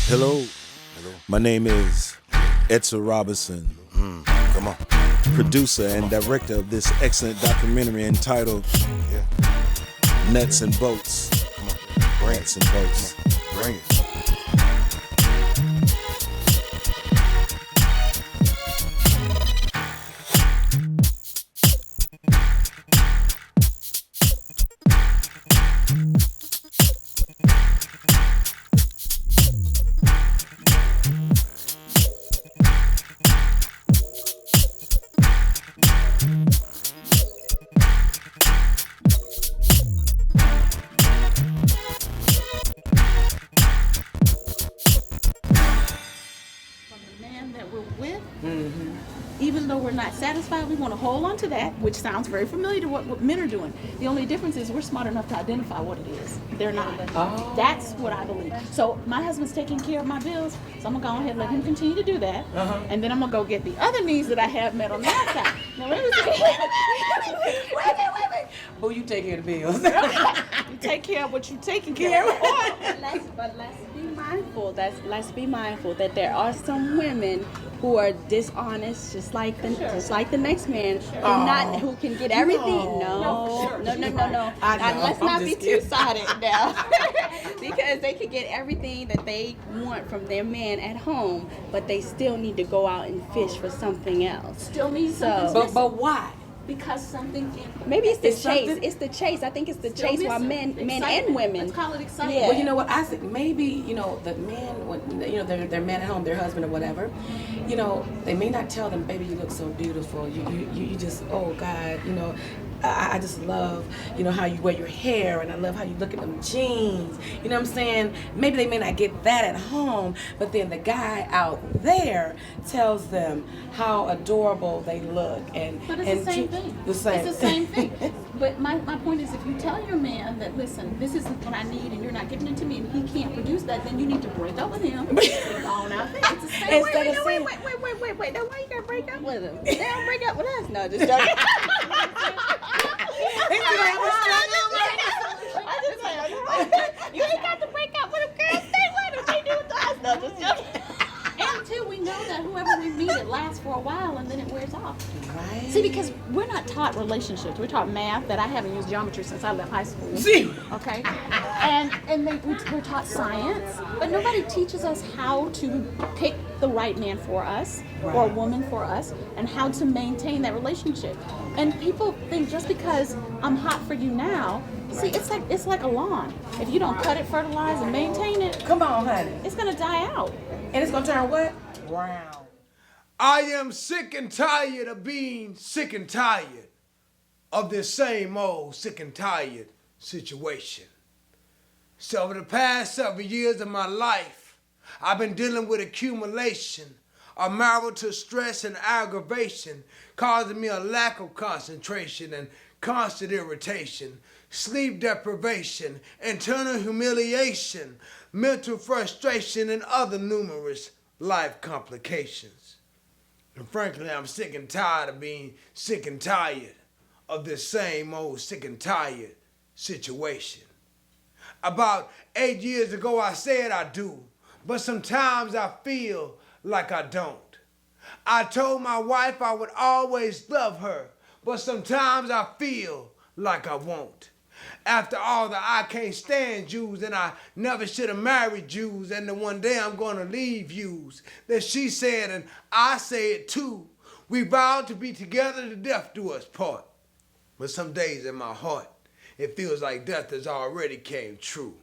Hello, my name is Edsel Robinson, Come on. producer and director of this excellent documentary entitled Nuts and Bolts. Come on. Bring Nuts it. and Bolts. Bring it. From the man that we're with, even though we're not satisfied, we want to hold on to that, which sounds very familiar to what men are doing. The only difference is we're smart enough to identify what it is. They're not. That's what I believe. So my husband's taking care of my bills, so I'm going to go ahead and let him continue to do that. And then I'm going to go get the other needs that I have met on the outside. Now, wait a minute. Boo, you take care of the bills. You take care of what you're taking care of. Let's be mindful that there are some women who are dishonest, just like the next man, who can get everything. No. Let's not be two-sided now, because they can get everything that they want from their man at home, but they still need to go out and fish for something else. Still need something. But why? Because something. Maybe it's the It's chase. something- It's the chase. I think it's the Still chase while missing. men and Excitement. women. Let's call it excitement. Yeah. Well, you know what? I think maybe, the man, when, their man at home, their husband or whatever, they may not tell them, baby, you look so beautiful. You just, oh God, I just love, how you wear your hair, and I love how you look at them jeans. You know what I'm saying? Maybe they may not get that at home, but then the guy out there tells them how adorable they look. But it's the same thing. It's the same thing. But my point is, if you tell your man that, listen, this isn't what I need and you're not giving it to me and he can't produce that, then you need to break up with him. Go on out there. It's the same. Instead of saying, Wait. Now why you gotta break up with him? They don't break up with us. No, just joking. You ain't got to break up with him, girl. Stay with him. They do it to us. No, just joking. And two, we know that whoever we meet, it lasts for a while and then it wears off. Right. See, because we're not taught relationships. We're taught math, that I haven't used geometry since I left high school. See? Okay? We're taught science, but nobody teaches us how to pick the right man for us or woman for us and how to maintain that relationship. And people think just because I'm hot for you now, see, it's like a lawn. If you don't cut it, fertilize, and maintain it, Come on, honey. it's gonna die out. And it's going to turn what? Brown. I am sick and tired of being sick and tired of this same old sick and tired situation. So over the past several years of my life, I've been dealing with accumulation of marital stress and aggravation, causing me a lack of concentration and constant irritation, sleep deprivation, internal humiliation, mental frustration, and other numerous life complications. And frankly, I'm sick and tired of being sick and tired of this same old sick and tired situation. About 8 years ago, I said I do, but sometimes I feel like I don't. I told my wife I would always love her, but sometimes I feel like I won't. After all the I can't stand Jews and I never should have married Jews and the one day I'm gonna leave Jews, that she said and I say it too, we vowed to be together to death do us part. But some days in my heart, it feels like death has already came true.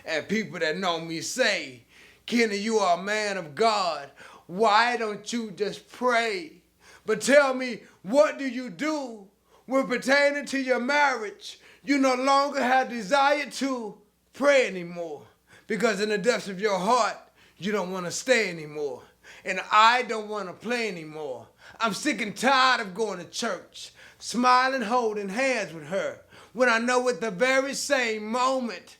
And people that know me say, Kenny, you are a man of God. Why don't you just pray? But tell me, what do you do when pertaining to your marriage? You no longer have desire to pray anymore because in the depths of your heart, you don't want to stay anymore. And I don't want to play anymore. I'm sick and tired of going to church, smiling, holding hands with her, when I know at the very same moment,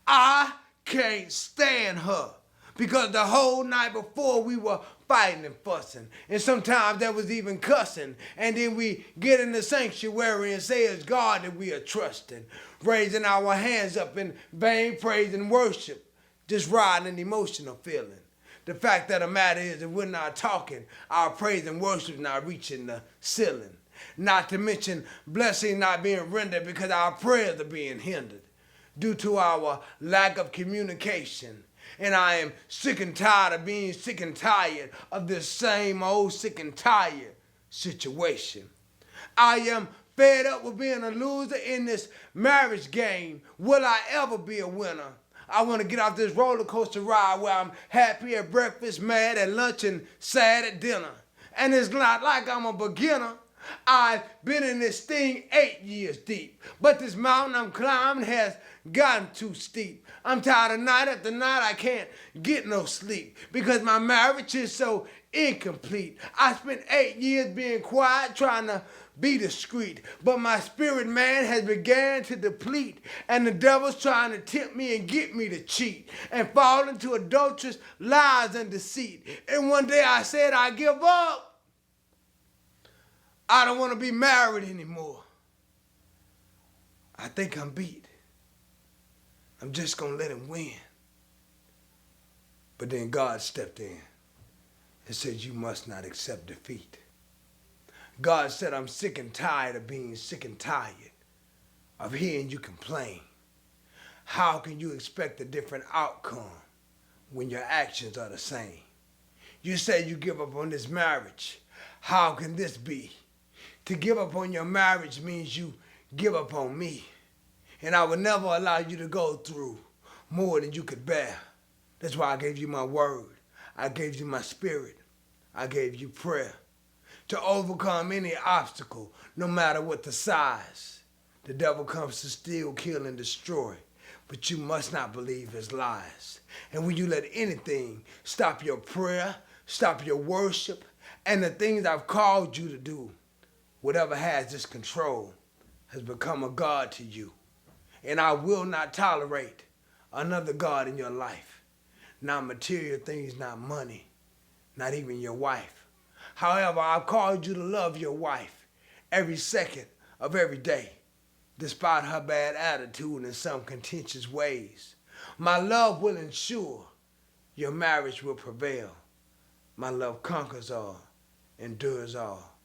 I can't stand her. Because the whole night before we were fighting and fussing. And sometimes there was even cussing. And then we get in the sanctuary and say it's God that we are trusting. Raising our hands up in vain praise and worship. Just riding an emotional feeling. The fact of the matter is, if we're not talking, our praise and worship is not reaching the ceiling. Not to mention blessing not being rendered because our prayers are being hindered due to our lack of communication. And I am sick and tired of being sick and tired of this same old sick and tired situation. I am fed up with being a loser in this marriage game. Will I ever be a winner? I want to get off this roller coaster ride where I'm happy at breakfast, mad at lunch, and sad at dinner. And it's not like I'm a beginner. I've been in this thing 8 years deep. But this mountain I'm climbing has gotten too steep. I'm tired of night after night, I can't get no sleep because my marriage is so incomplete. I spent 8 years being quiet, trying to be discreet, but my spirit man has began to deplete, and the devil's trying to tempt me and get me to cheat and fall into adulterous lies and deceit. And one day I said, I give up. I don't want to be married anymore. I think I'm beat. I'm just going to let him win. But then God stepped in and said, you must not accept defeat. God said, I'm sick and tired of being sick and tired of hearing you complain. How can you expect a different outcome when your actions are the same? You say you give up on this marriage. How can this be? To give up on your marriage means you give up on me. And I would never allow you to go through more than you could bear. That's why I gave you my word. I gave you my spirit. I gave you prayer to overcome any obstacle, no matter what the size. The devil comes to steal, kill, and destroy, but you must not believe his lies. And when you let anything stop your prayer, stop your worship, and the things I've called you to do, whatever has this control has become a god to you. And I will not tolerate another god in your life. Not material things, not money, not even your wife. However, I've called you to love your wife every second of every day, despite her bad attitude and some contentious ways. My love will ensure your marriage will prevail. My love conquers all, endures all.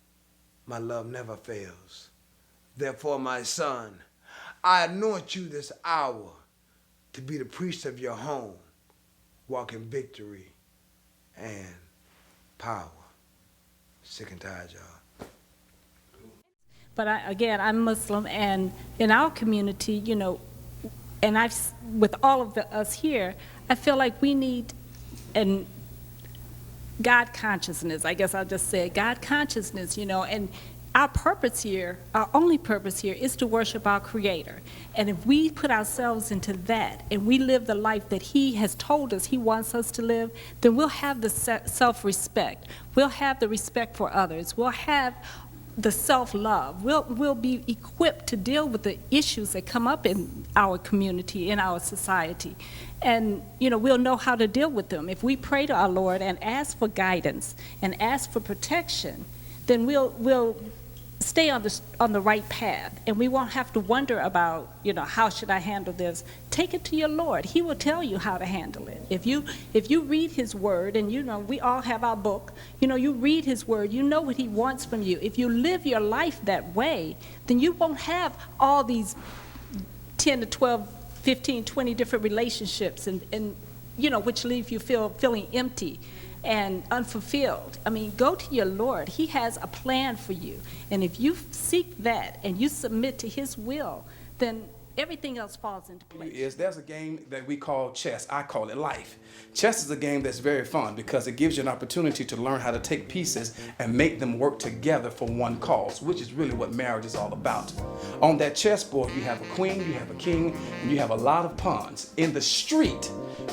My love never fails. Therefore, my son, I anoint you this hour to be the priest of your home, walk in victory and power. Sick and tired, y'all. But I'm Muslim, and in our community, you know, and with all of us here, I feel like we need an God consciousness. I guess I'll just say God consciousness, you know, and our purpose here, our only purpose here is to worship our Creator. And if we put ourselves into that and we live the life that He has told us He wants us to live, then we'll have the self-respect. We'll have the respect for others. We'll have the self-love. We'll be equipped to deal with the issues that come up in our community, in our society. And, you know, we'll know how to deal with them. If we pray to our Lord and ask for guidance and ask for protection, then we'll stay on the right path, and we won't have to wonder about, you know, how should I handle this? Take it to your Lord. He will tell you how to handle it. If you read His word, and you know, we all have our book, you know, you read His word, you know what He wants from you. If you live your life that way, then you won't have all these 10 to 12, 15, 20 different relationships, and you know, which leave you feeling empty and unfulfilled. I mean, go to your Lord. He has a plan for you. And if you seek that and you submit to His will, then everything else falls into place. There's a game that we call chess. I call it life. Chess is a game that's very fun because it gives you an opportunity to learn how to take pieces and make them work together for one cause, which is really what marriage is all about. On that chessboard, you have a queen, you have a king, and you have a lot of pawns. In the street,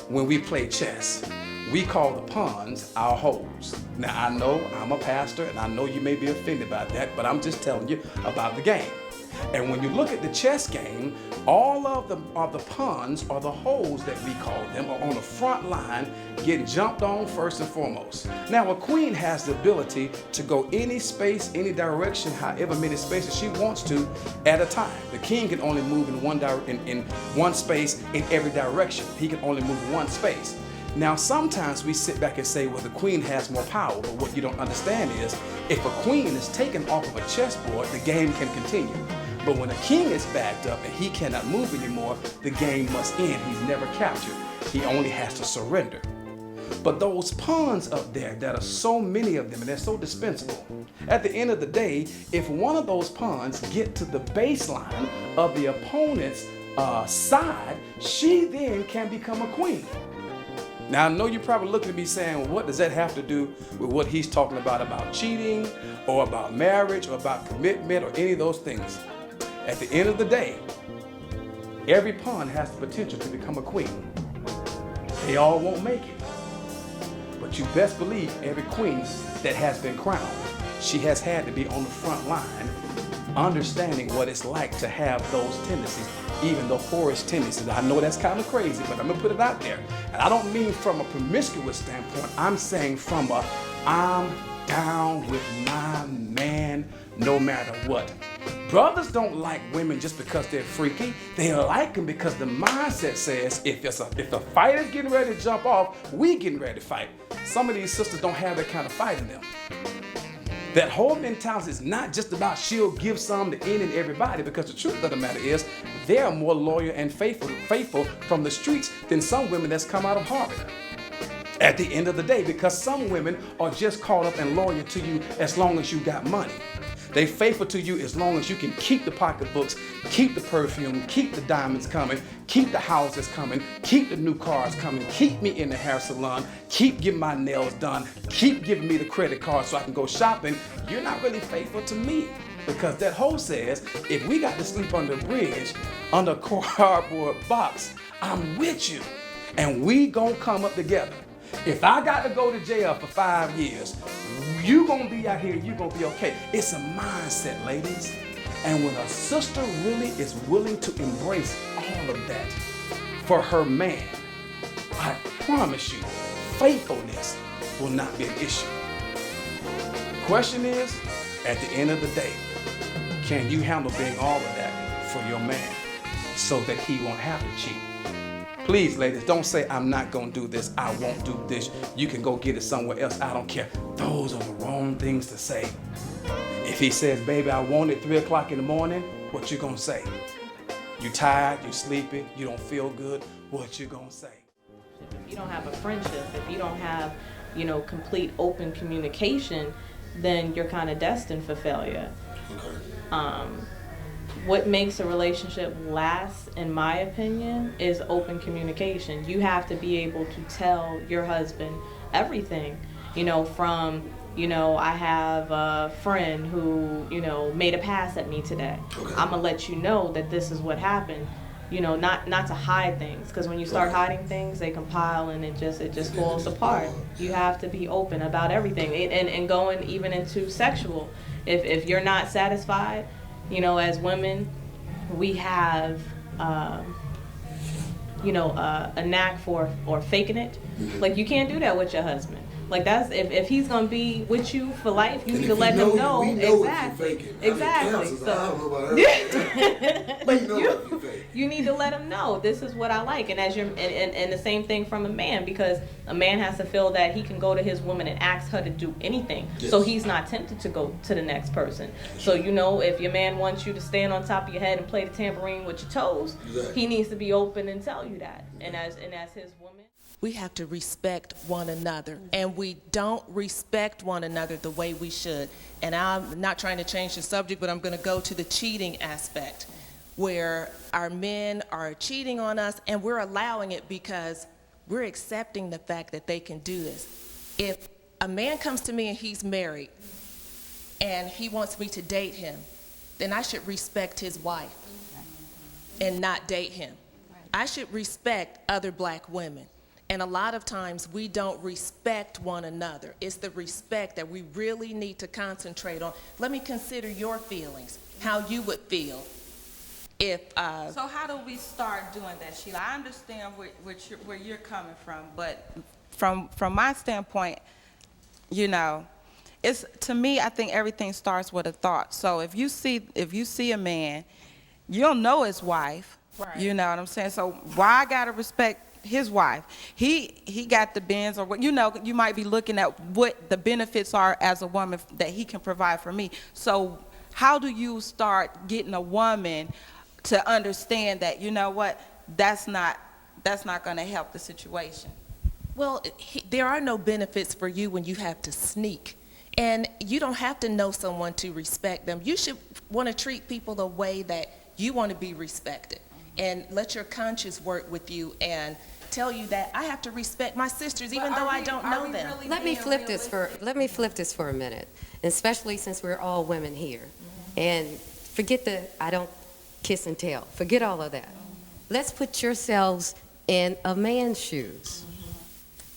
when we play chess, we call the pawns our hoes. Now, I know I'm a pastor, and I know you may be offended by that, but I'm just telling you about the game. And when you look at the chess game, all of the pawns, or the hoes that we call them, are on the front line getting jumped on first and foremost. Now, a queen has the ability to go any space, any direction, however many spaces she wants to at a time. The king can only move in one space in every direction. He can only move one space. Now, sometimes we sit back and say, well, the queen has more power, but what you don't understand is, if a queen is taken off of a chessboard, the game can continue. But when a king is backed up and he cannot move anymore, the game must end. He's never captured. He only has to surrender. But those pawns up there, that are so many of them, and they're so dispensable, at the end of the day, if one of those pawns get to the baseline of the opponent's side, she then can become a queen. Now, I know you're probably looking at me saying, well, what does that have to do with what he's talking about cheating, or about marriage, or about commitment, or any of those things? At the end of the day, every pawn has the potential to become a queen. They all won't make it. But you best believe every queen that has been crowned, she has had to be on the front line, understanding what it's like to have those tendencies, even the whorish tendencies. I know that's kind of crazy, but I'm gonna put it out there. And I don't mean from a promiscuous standpoint, I'm saying from a, I'm down with my man no matter what. Brothers don't like women just because they're freaky. They like them because the mindset says if the fight is getting ready to jump off, we getting ready to fight. Some of these sisters don't have that kind of fight in them. That whole mentality is not just about she'll give some to any and everybody, because the truth of the matter is they are more loyal and faithful from the streets than some women that's come out of Harvard. At the end of the day, because some women are just caught up and loyal to you as long as you got money. They faithful to you as long as you can keep the pocketbooks, keep the perfume, keep the diamonds coming, keep the houses coming, keep the new cars coming, keep me in the hair salon, keep getting my nails done, keep giving me the credit card so I can go shopping. You're not really faithful to me, because that hoe says, if we got to sleep under a bridge, under a cardboard box, I'm with you, and we gonna come up together. If I got to go to jail for 5 years, you gonna be out here, you gonna be okay. It's a mindset, ladies. And when a sister really is willing to embrace all of that for her man, I promise you, faithfulness will not be an issue. Question is, at the end of the day, can you handle being all of that for your man so that he won't have to cheat? Please, ladies, don't say, I'm not gonna do this, I won't do this, you can go get it somewhere else, I don't care. Those are the wrong things to say. If he says, baby, I want it 3 o'clock in the morning, what you gonna say? You tired, you sleepy, you don't feel good, what you gonna say? If you don't have a friendship, if you don't have, complete open communication, then you're kind of destined for failure. Okay. What makes a relationship last, in my opinion, is open communication. You have to be able to tell your husband everything, from, I have a friend who, made a pass at me today. Okay. I'm gonna let you know that this is what happened. Not to hide things, because when you start hiding things, they compile and it just falls apart. You have to be open about everything, and going even into sexual. If you're not satisfied, as women, we have, a knack for faking it. Like, you can't do that with your husband. Like, that's if he's gonna be with you for life, you need to let him know. We know exactly. If you fake it. Exactly. So, I don't know about her. But you need to let him know this is what I like, and and the same thing from a man, because a man has to feel that he can go to his woman and ask her to do anything, so he's not tempted to go to the next person. So if your man wants you to stand on top of your head and play the tambourine with your toes, he needs to be open and tell you that. And as his woman, we have to respect one another, and we don't respect one another the way we should. And I'm not trying to change the subject, but I'm going to go to the cheating aspect, where our men are cheating on us, and we're allowing it because we're accepting the fact that they can do this. If a man comes to me and he's married, and he wants me to date him, then I should respect his wife and not date him. I should respect other black women. And a lot of times we don't respect one another. It's the respect that we really need to concentrate on. Let me consider your feelings, how you would feel if... So how do we start doing that, Sheila? I understand where you're coming from, but from my standpoint, it's, to me, I think everything starts with a thought. So if you see a man, you'll know his wife, right. You know what I'm saying? So why I gotta respect his wife. He got the Benz, or what, you know, you might be looking at what the benefits are as a woman that he can provide for me. So how do you start getting a woman to understand that, you know what, that's not going to help the situation? Well, there are no benefits for you when you have to sneak. And you don't have to know someone to respect them. You should want to treat people the way that you want to be respected. And let your conscience work with you and tell you that I have to respect my sisters even though I don't know them. Let me flip this for a minute, especially since we're all women here. And forget the I don't kiss and tell. Forget all of that. Let's put yourselves in a man's shoes.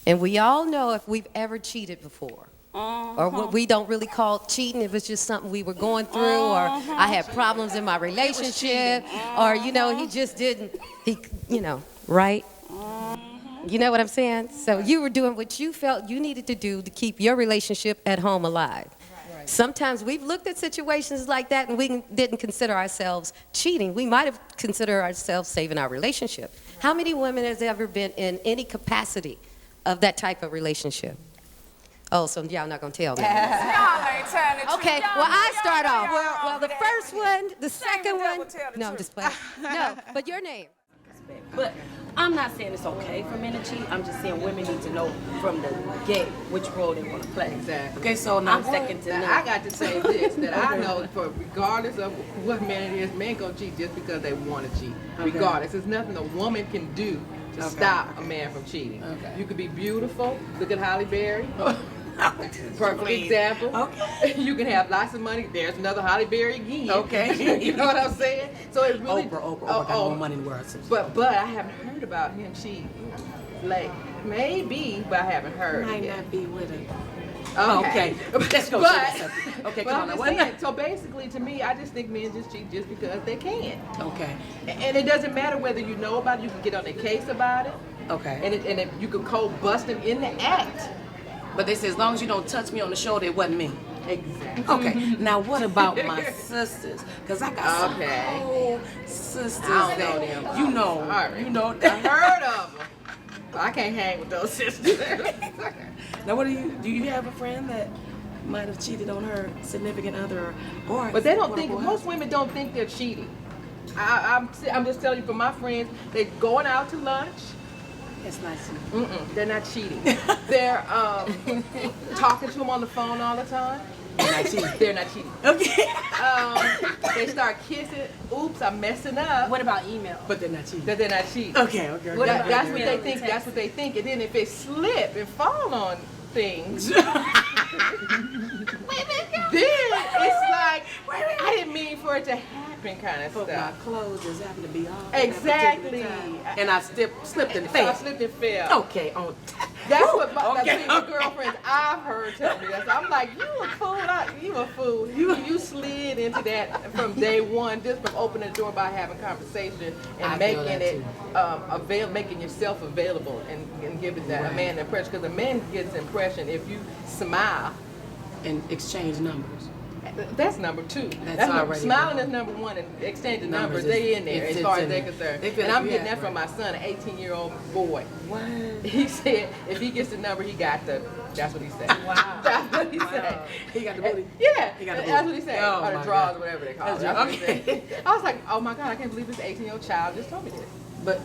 And we all know if we've ever cheated before, or what we don't really call cheating, if it's just something we were going through, or I had problems in my relationship, or, you know, he just didn't, you know, right? You know what I'm saying? So you were doing what you felt you needed to do to keep your relationship at home alive. Right. Sometimes we've looked at situations like that and we didn't consider ourselves cheating. We might have considered ourselves saving our relationship. Right. How many women has ever been in any capacity of that type of relationship? Oh, so y'all not gonna tell me. Y'all ain't telling the truth. Okay, well I start off. Well, the first one, the second one. No, I'm just playing. No, but your name. But I'm not saying it's okay for men to cheat. I'm just saying women need to know from the get which role they want to play. Exactly. Okay, so now I'm second to none. I got to say this, that I know for regardless of what man it is, men gonna cheat just because they want to cheat. Okay. Regardless, there's nothing a woman can do to stop a man from cheating. Okay. You could be beautiful. Look at Halle Berry. Perfect example. Okay. You can have lots of money. There's another Halle Berry again. Okay. You know what I'm saying? So it really Oprah got more money in the world. But I haven't heard about him cheating. Like maybe, but I haven't heard. Might not be with him. Okay. Let's go to that subject. Okay, come on. Saying, so basically, to me, I just think men just cheat just because they can. Okay. And it doesn't matter whether you know about it. You can get on their case about it. Okay. And if you could cold bust them in the act. But they say as long as you don't touch me on the shoulder, it wasn't me. Exactly. Okay. Now what about my sisters? Because I got some old sisters that you know. I heard of them. I can't hang with those sisters. Now, do you have a friend that might have cheated on her significant other, or? But they don't think. Most women don't think they're cheating. I'm just telling you, from my friends, they're going out to lunch. It's not cheating. They're not cheating. They're talking to them on the phone all the time. They're not cheating. They're not cheating. Okay. They start kissing. Oops, I'm messing up. What about email? But they're not cheating. But they're not cheating. Okay. That's what they think. That's what they think. And then if they slip and fall on things, then it's like, I didn't mean for it to happen, kind of stuff. My clothes just happen to be off. Exactly. And I slipped and fell. I slipped and fell. Okay. That's what my girlfriends I've heard tell me. I'm like, you a fool. You a fool. You slid into that from day one, just from opening the door by having conversation and making it making yourself available and giving that a man the impression. Because a man gets the impression if you smile and exchange numbers. That's number two. Smiling is number one, and exchanging numbers, they in there as far as they're concerned. And I'm getting that from my son, an 18-year-old boy. What? He said if he gets the number, he got the. That's what he said. Wow. That's what he said. He got the booty. Yeah. He got the booty. That's what he said. Oh, or the draws, or whatever they call it. That's what he said. I was like, oh my God, I can't believe this 18-year-old child just told me this. But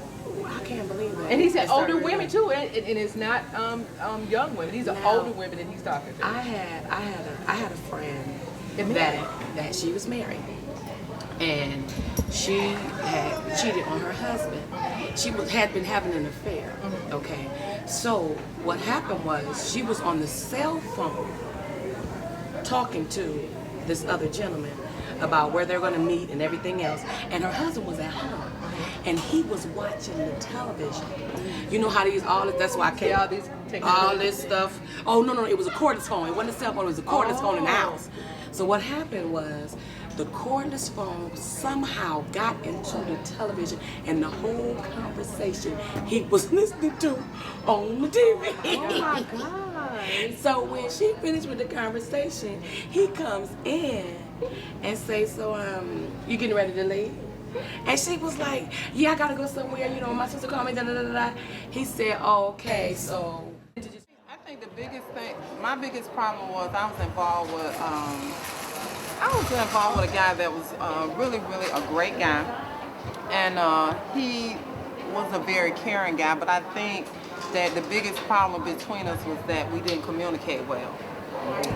I can't believe that. And he said older women too, and it's not young women. These are older women that he's talking to. I had a friend that she was married, and she had cheated on her husband. She had been having an affair. Okay, so what happened was she was on the cell phone talking to this other gentleman about where they're going to meet and everything else, and her husband was at home, and he was watching the television. You know how they use all this, that's why I can't, all this stuff. Oh, no, it was a cordless phone. It wasn't a cell phone, it was a cordless phone in the house. So what happened was, the cordless phone somehow got into the television, and the whole conversation he was listening to on the TV. Oh my God. So when she finished with the conversation, he comes in and say, so, you getting ready to leave? And she was like, yeah, I gotta go somewhere, you know, my sister called me, da da da da. He said, oh, okay, so. I think the biggest thing, my biggest problem was I was involved with a guy that was really, really a great guy. And he was a very caring guy, but I think that the biggest problem between us was that we didn't communicate well.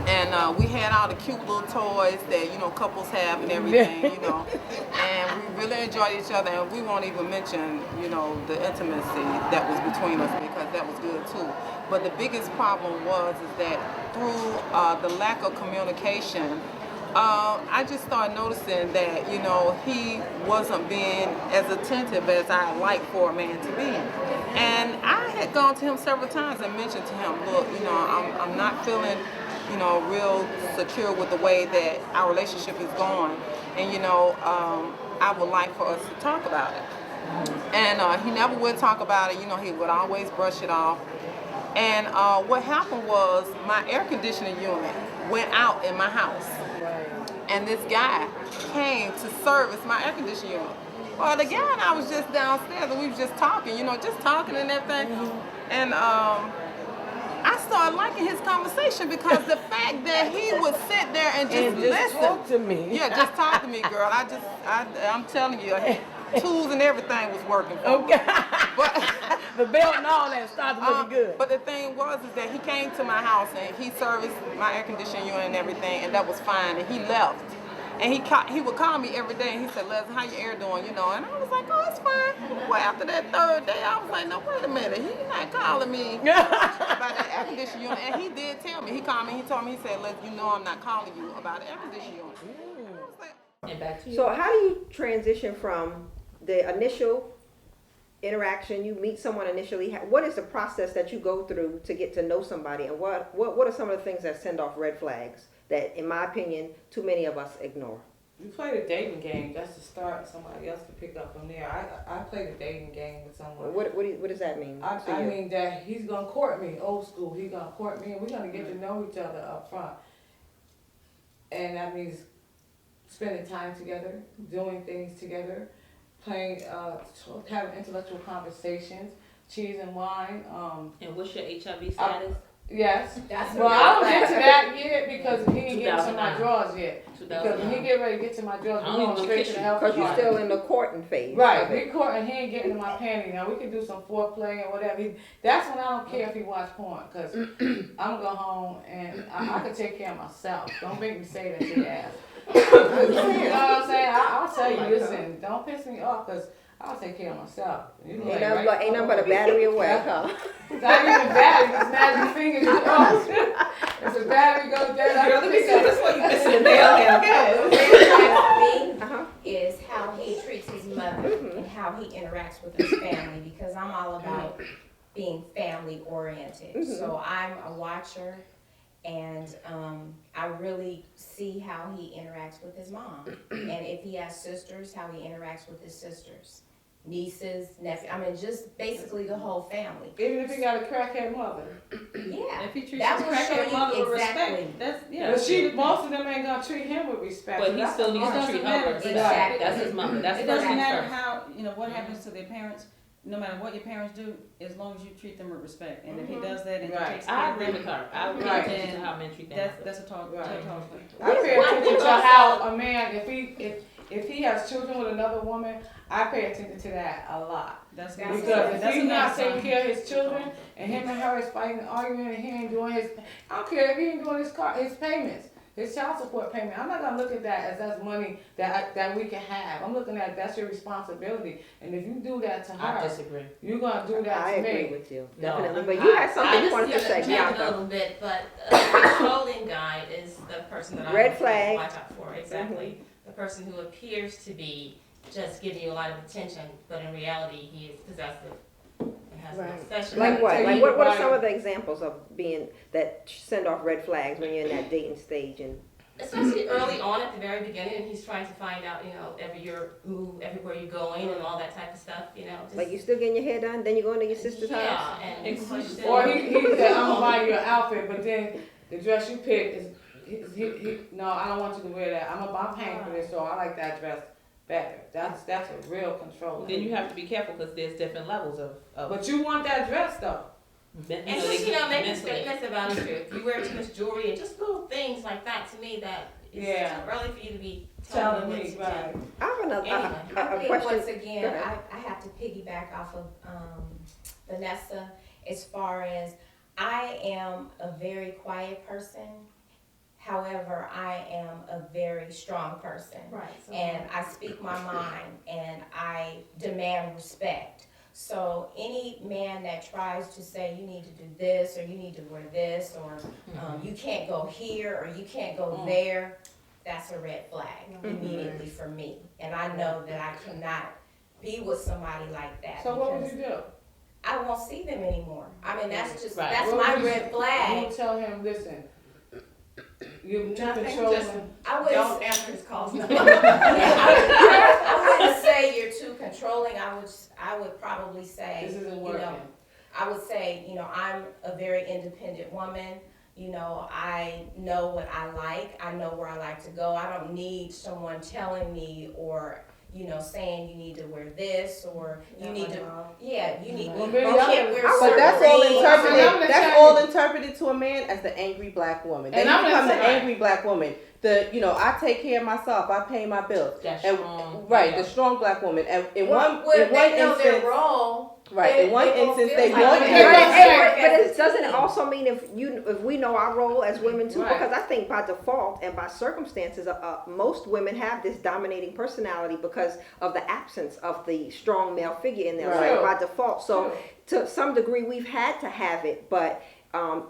And we had all the cute little toys that, you know, couples have and everything, you know. And we really enjoyed each other, and we won't even mention, you know, the intimacy that was between us, because that was good too. But the biggest problem was is that through the lack of communication, I just started noticing that, you know, he wasn't being as attentive as I'd like for a man to be. And I had gone to him several times and mentioned to him, look, you know, I'm not feeling, you know, real secure with the way that our relationship is going. And, you know, I would like for us to talk about it. And he never would talk about it. You know, he would always brush it off. And what happened was my air conditioning unit went out in my house. And this guy came to service my air conditioning unit. Well, the guy and I was just downstairs and we was just talking, you know, just talking and everything. And I started liking his conversation because the fact that he would sit there and just listen. Talk to me. Yeah, just talk to me, girl. I'm telling you, tools and everything was working for me. But the belt and all that started looking good. But the thing was is that he came to my house and he serviced my air conditioning unit and everything, and that was fine. And he left. And he would call me every day, and he said, Leslie, how your air doing, you know? And I was like, oh, it's fine. Well, after that third day, I was like, no, wait a minute. He's not calling me about the air conditioning unit. And he did tell me. He called me. He told me, he said, Leslie, you know I'm not calling you about the air conditioning unit. And back to you. So how do you transition from the initial interaction, you meet someone initially, what is the process that you go through to get to know somebody, and what are some of the things that send off red flags that, in my opinion, too many of us ignore? You play the dating game. That's the start. Somebody else can pick up from there. I play the dating game with someone. What does that mean? I mean that he's gonna court me, old school. He's gonna court me, and we're gonna get to know each other up front. And that means spending time together, doing things together, playing, having intellectual conversations, cheese and wine. And what's your HIV status? Yes. That's well, I don't get to that yet because he ain't getting to my drawers yet. 2009. Because when he get ready to get to my drawers, we're going straight to the health department. Because you're still in the courting phase. Right. We courting, he ain't getting to my panty. Now we can do some foreplay and whatever. That's when I don't care if he watch porn, because I'm gonna go home and I can take care of myself. Don't make me say that to your ass. You know what I'm saying? I'll tell you, listen, don't piss me off, because I'll take care of myself. You know, ain't nothing but a battery away, huh? It's not even battery, it's magic fingers. It's a battery goes down. Girl, let me see this one. You missing the nail. Is how he treats his mother and how he interacts with his family, because I'm all about being family oriented. So I'm a watcher, and I really see how he interacts with his mom. And if he has sisters, how he interacts with his sisters. Nieces, nephews, I mean, just basically the whole family. Even if he got a crackhead mother. Yeah. If he treats that his will show crackhead mother you with exactly. respect. But most of them ain't gonna treat him with respect. But he still needs to treat her with respect. Exactly. That's his mother. That's it first doesn't things matter first. how, what happens to their parents, no matter what your parents do, as long as you treat them with respect. And if he does that and he takes care I of agree them, with her. I agree to how men treat them. that's a talk. I pay attention to how a man, if he has children with another woman, I pay attention to that a lot. Because if he's not taking care of his children, and him and her is fighting and arguing, and he ain't doing I don't care if he ain't doing his payments, his child support payment. I'm not gonna look at that as that's money that we can have. I'm looking at that's your responsibility. And if you do that to her, I disagree. You're gonna do that to me. I agree with you, definitely. But you had something you wanted to say, Bianca. A little bit, but a controlling guy is the person that I red flag. Watch out for. Exactly, the person who appears to be just giving you a lot of attention, but in reality, he is possessive and has an obsession. Like what? Like what are some of the examples of being that send off red flags when you're in that dating stage? And especially early on at the very beginning, and he's trying to find out, every your move, everywhere you're going, and all that type of stuff, Just, like you still getting your hair done, then you go into your sister's house. Yeah, and or he said, I'm gonna buy you an outfit, but then the dress you picked is no, I don't want you to wear that. I'm paying for this, so I like that dress. better. That's a real control. Then you have to be careful because there's different levels of. But you want that dress though. And just, making statements about it. If you wear too much jewelry and just little things like that, to me, that it's too early for you to be telling me what to do. I have another I think question. once again, I have to piggyback off of Vanessa as far as I am a very quiet person. However, I am a very strong person. Right. And I speak my mind and I demand respect. So any man that tries to say you need to do this or you need to wear this or you can't go here or you can't go there, that's a red flag immediately for me. And I know that I cannot be with somebody like that. So what would you do? I won't see them anymore. I mean, that's just, Right. that's What my would you- red flag. You tell him, listen, you're too Nothing, controlling. just- I would Don't answer his calls. I wouldn't say you're too controlling. I would probably say, This isn't working. I would say, I'm a very independent woman. I know what I like. I know where I like to go. I don't need someone telling me or, saying you need to wear this or you need to, you need, you can't wear But certain that's all things. interpreted. That's all interpreted to a man as the angry black woman. Then And you I'm become the gonna say- angry black woman. I take care of myself. I pay my bills. That's And- strong. Right, Yeah. the strong black woman. And in Well, one they know instance, their role. right, in one instance they feel want like you. But it doesn't it also mean if we know our role as women too? Right. Because I think by default and by circumstances, most women have this dominating personality because of the absence of the strong male figure in their Right. life by default. So to some degree, we've had to have it, but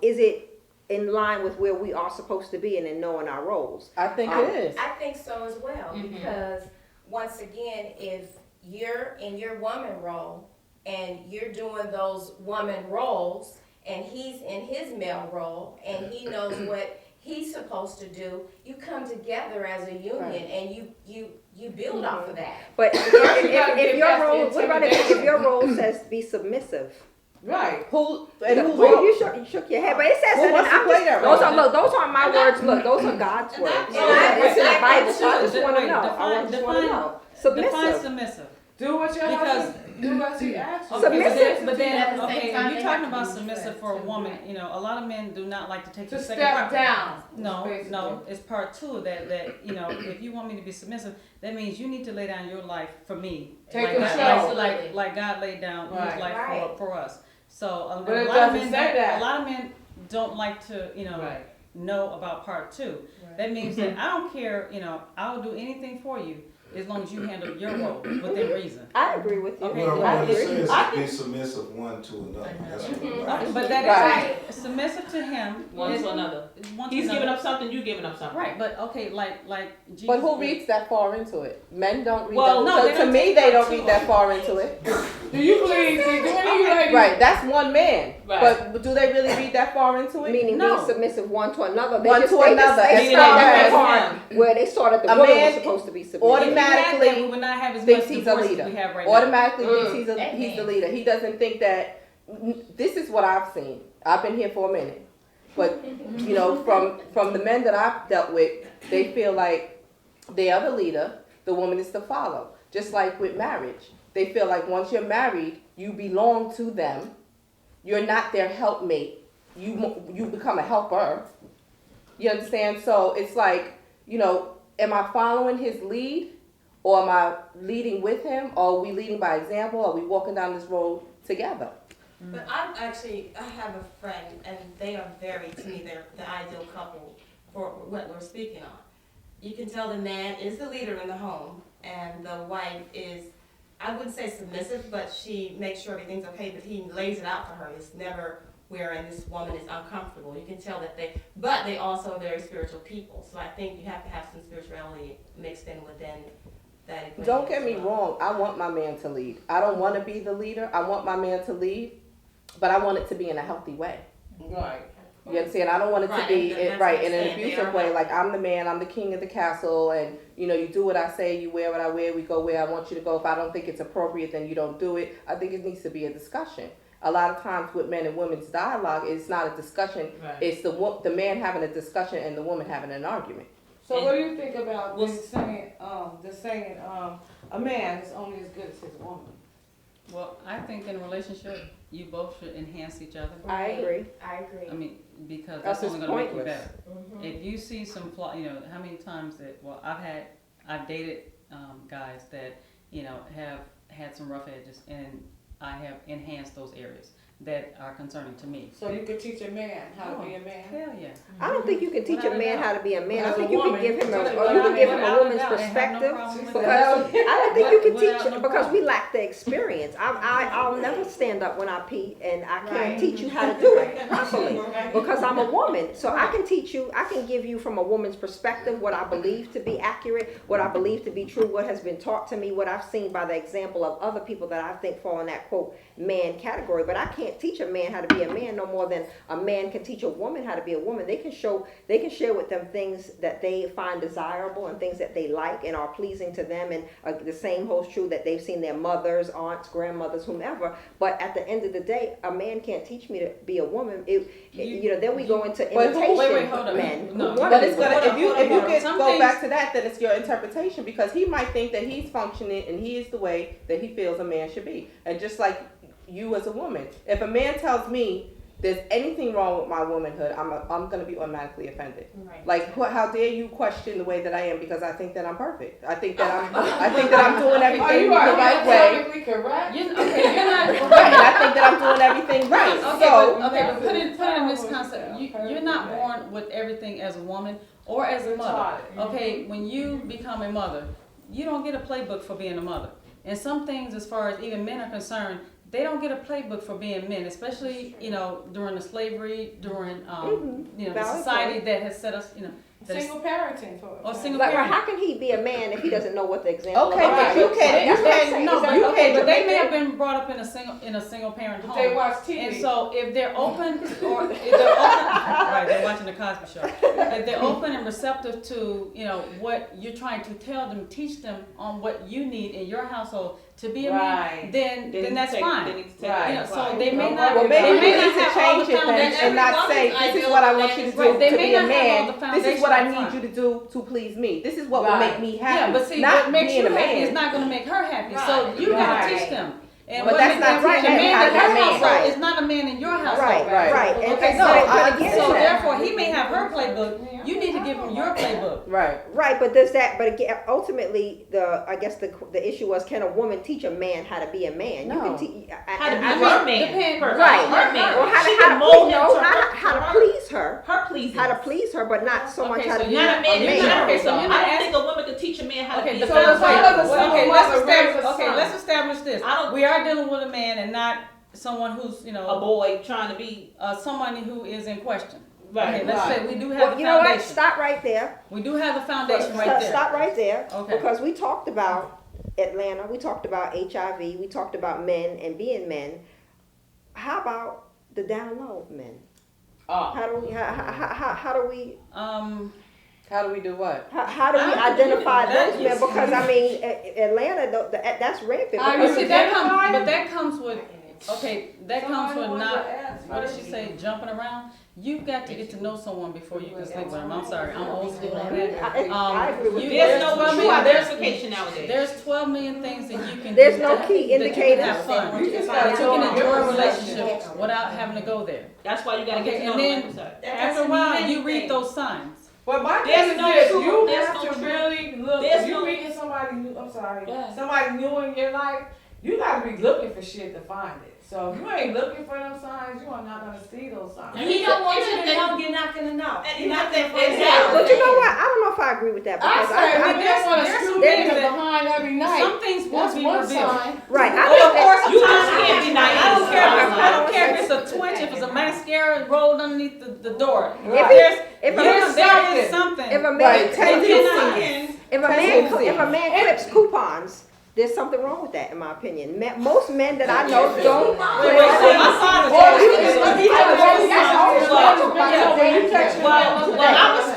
is it in line with where we are supposed to be and in knowing our roles? I think it is. I think so as well, because once again, if you're in your woman role and you're doing those woman roles and he's in his male role and he knows what he's supposed to do, you come together as a union and you build off of that. But if your role, what about if your role says be submissive? Right. Who? Well, you shook your head, but it says Who that. wants to play that role? Those aren't my words. Look, those are God's words. It's in the Bible, so I just want to know. I just want to know. Define Submissive. submissive. Do what your husband do what he asks you. Submissive. But then, At the same okay, time, if you're they talking have to about be submissive respect, for a too. woman, a lot of men do not like to take To the second step part. down. No, basically. it's part two that if you want me to be submissive, that means you need to lay down your life for me. Take like control. like God laid down Right. his life Right. for us. So But it a doesn't say that. lot of men don't like to Right. know about part two. That means that I don't care. I'll do anything for you as long as you handle your role within reason. I agree with you. Okay. What I I want to agree. say is I be submissive one to another. That's what Right, but that is submissive to him. One is- to another. one to He's another. giving up something, you giving up something. Right, but okay, like Jesus. But who reads that far into it? Men don't read Well, that. no, So they to don't me, take they part don't two read of that it. far into it. Do you believe? Do any of you ladies? Right, that's one man. Right. But do they really read that far into it? Meaning no. being submissive one to another. One to another. They As started far that as part where they started the a woman man was supposed to be submissive. automatically we would not have as thinks much he's a divorce leader. as we have right now. Automatically thinks he's the leader. He doesn't think that. This is what I've seen. I've been here for a minute, but from the men that I've dealt with, they feel like they are the leader. The woman is to follow. Just like with marriage, they feel like once you're married, you belong to them. You're not their helpmate. You become a helper. You understand? So it's like, am I following his lead? Or am I leading with him? Or are we leading by example? Or are we walking down this road together? But I have a friend, and they are to me, they're the ideal couple for what we're speaking on. You can tell the man is the leader in the home, and the wife is, I wouldn't say submissive, but she makes sure everything's okay, but he lays it out for her. It's never wherein this woman is uncomfortable. You can tell that they also are very spiritual people. So I think you have to have some spirituality mixed in within that equation. Don't get me wrong. I want my man to lead. I don't want to be the leader. I want my man to lead, but I want it to be in a healthy way. Right. You understand? I don't want it to be in an abusive way. Like I'm the man, I'm the king of the castle, and you do what I say, you wear what I wear, we go where I want you to go. If I don't think it's appropriate, then you don't do it. I think it needs to be a discussion. A lot of times with men and women's dialogue, it's not a discussion. Right. It's the man having a discussion and the woman having an argument. So what do you think about this saying, a man is only as good as his woman? Well, I think in a relationship, you both should enhance each other. I agree. I agree. I mean, because Else that's it's only going to make you pointless. better. If you see some flaw, how many times that, well, I've dated guys that, have had some rough edges, and I have enhanced those areas that are concerning to me. So you could teach a man how to be a man? Hell yeah. I don't think you can teach a man how to be a man. I As a think you can woman, give him you a can woman's perspective. Because I don't think you can teach because we lack the experience. I'll never stand up when I pee, and I can't teach you how to do it properly because I'm a woman. So I can teach you. I can give you from a woman's perspective what I believe to be accurate, what I believe to be true, what has been taught to me, what I've seen by the example of other people that I think fall in that quote man category. But I can't teach a man how to be a man no more than a man can teach a woman how to be a woman. They can share with them things that they find desirable and things that they like and are pleasing to them, and the same holds true that they've seen their mothers, aunts, grandmothers, whomever. But at the end of the day, a man can't teach me to be a woman. Then we go into imitation wait, hold on. men. No, but it's gonna, if you could go back to that, then it's your interpretation, because he might think that he's functioning and he is the way that he feels a man should be. And just like you as a woman, if a man tells me there's anything wrong with my womanhood, I'm going to be automatically offended. Right. Like, how dare you question the way that I am because I think that I'm perfect. I think that I'm doing everything the right way. Correct. You're not right. And I think that I'm doing everything right. But put it in this concept. You're not born with everything as a woman or as a mother. Okay, when you become a mother, you don't get a playbook for being a mother. And some things, as far as even men are concerned, they don't get a playbook for being men, especially during the slavery, during the society that has set us single parenting for or single parenting. Well, how can he be a man if he doesn't know what the example? Okay, but you can. But they may have been brought up in a single parent home. They watch TV. And so if they're open, or if they're open, right, they're watching the Cosby Show. If they're open and receptive to what you're trying to tell them, teach them on what you need in your household to be a man, then that's fine. So they may not. Well, maybe we need to change it then and not say this is what I want you to do to be a man. This is what I need you to do to please me. This is what will make me happy. Yeah, but see, not what makes being you a man happy is not going to make her happy. So you got to teach them. And but that's not right. A man in her household right. is not a man in your household. Right. Okay, so therefore he may have her playbook. You need to give him your playbook. Right. But does that? But again, ultimately, I guess the issue was, can a woman teach a man how to be a man? No. You can teach how to be her man. Right. Her man. Or how to please her. Her pleasing. How to please her, but not so much how to be not a man. man. So I don't think a woman could teach a man how to be a man. Let's establish this. We are dealing with a man and not someone who's, a boy trying to be someone who is in question. Right. Okay, let's say we do have the foundation. You know what? Stop right there. We do have the foundation right there. Stop right there. Okay. Because we talked about Atlanta, we talked about HIV, we talked about men and being men. How about the down low men? How do we do what? How do we identify those men? Because I mean, Atlanta, that's rampant. That comes with not. What does she say? Jumping around. You've got to get to know someone before you can sleep with them. I'm sorry, I'm old school on that. I agree with there's no verification nowadays. There's 12 million things that you can there's do. no key indicators. Have fun. That you can enjoy a relationship without having to go there. That's why you got to get to know them. After a while, you read those signs. Well, my thing is this, you have to really look. If you meeting somebody new, somebody new in your life, you got to be looking for shit to find it. So if you ain't looking for them signs, you are not going to see those signs. And he don't want you to know, you're not going to know. But you know what? I don't know if I agree with that. Because I just want to scoop in behind every night. Some things won't be revealed. Right. Of course, you just can't be nice. I don't care if it's a twitch, if it's a mascara rolled underneath the door. If a man clips coupons, there's something wrong with that, in my opinion. Most men that I know don't.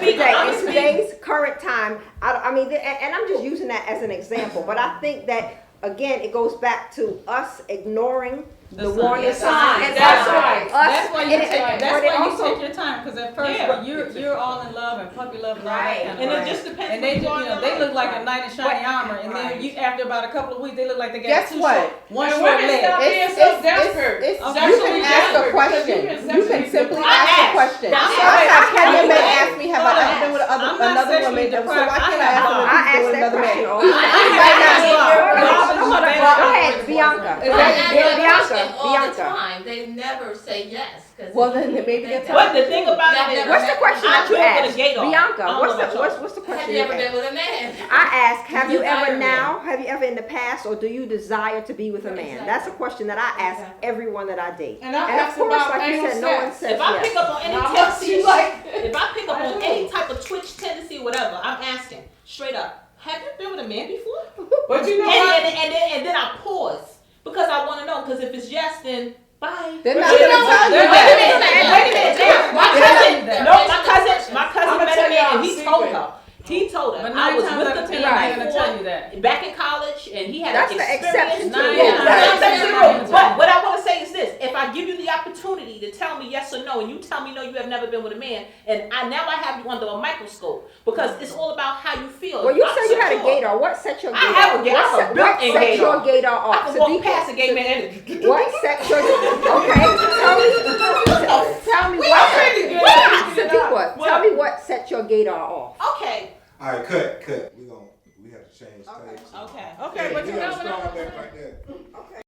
In today's current time, I mean, and I'm just using that as an example, but I think that, again, it goes back to us ignoring the warning signs. That's why that's but it why also, you take your time, because at first Yeah. you're all in love and puppy love and all that kind of And stuff. it just depends. And they who just, are you know, in they life. look like a knight in shiny armor, and then you, after about a couple of weeks, they look like they got Guess two what? short, one And short women leg. stop being so desperate. You Sexually can ask a desperate, question. because You can simply I ask a asked. question. Now, So I had plenty of men ask me, have I Hold ever on. been with I'm not another sexually woman? So deprived. why can't I I ask have him if I he's ask been with that another man? question all You the can time. right now. Hold on. Go ahead, Bianca. I ask that question all the Bianca. time. They never say yes. Well, then maybe that's But the thing about it is, What's the question that you I grew up with a asked? gay dog. I Bianca, don't what's know about y'all. the question Have you you ever been asked? with a man? I ask, have you Desire ever a now, have you ever in the past, or do you desire to be with a man? That's a question that I ask everyone that I date. And I of ask course, about like you anal said, no one sex. says If I yes. pick up on any tendency, if I pick up on any type of twitch tendency or whatever, I'm asking straight up, have you been with a man before? But you know and then I pause because I want to know. Because if it's yes, then bye. They're not But you gonna know tell what? you Wait a that. minute. My cousin I'ma met tell a man y'all and a he secret. told her. He told her. But I 9 was times with out the of 10, man they're gonna before, tell you that. back in college, and he had That's an the experience. exception to Nine the times rule. out of 10, That's the they're rule. gonna tell But you. what I want to say is this: if I give you the opportunity to tell me yes or no, and you tell me no, you have never been with a man, and now I have you under a microscope because it's all about how you feel. Well, you I'm said you had a secure. gaydar. What set your I gaydar have a off? gay. I'm a What built-in set your gaydar. gaydar I off? can walk Sadiqa, past a gay man and what set your okay? Tell me what. Sadiqa, tell me what set your gaydar off. Okay. All right, cut. We have to change tapes. Okay. Okay, but You you got know a what strong I'm back right there.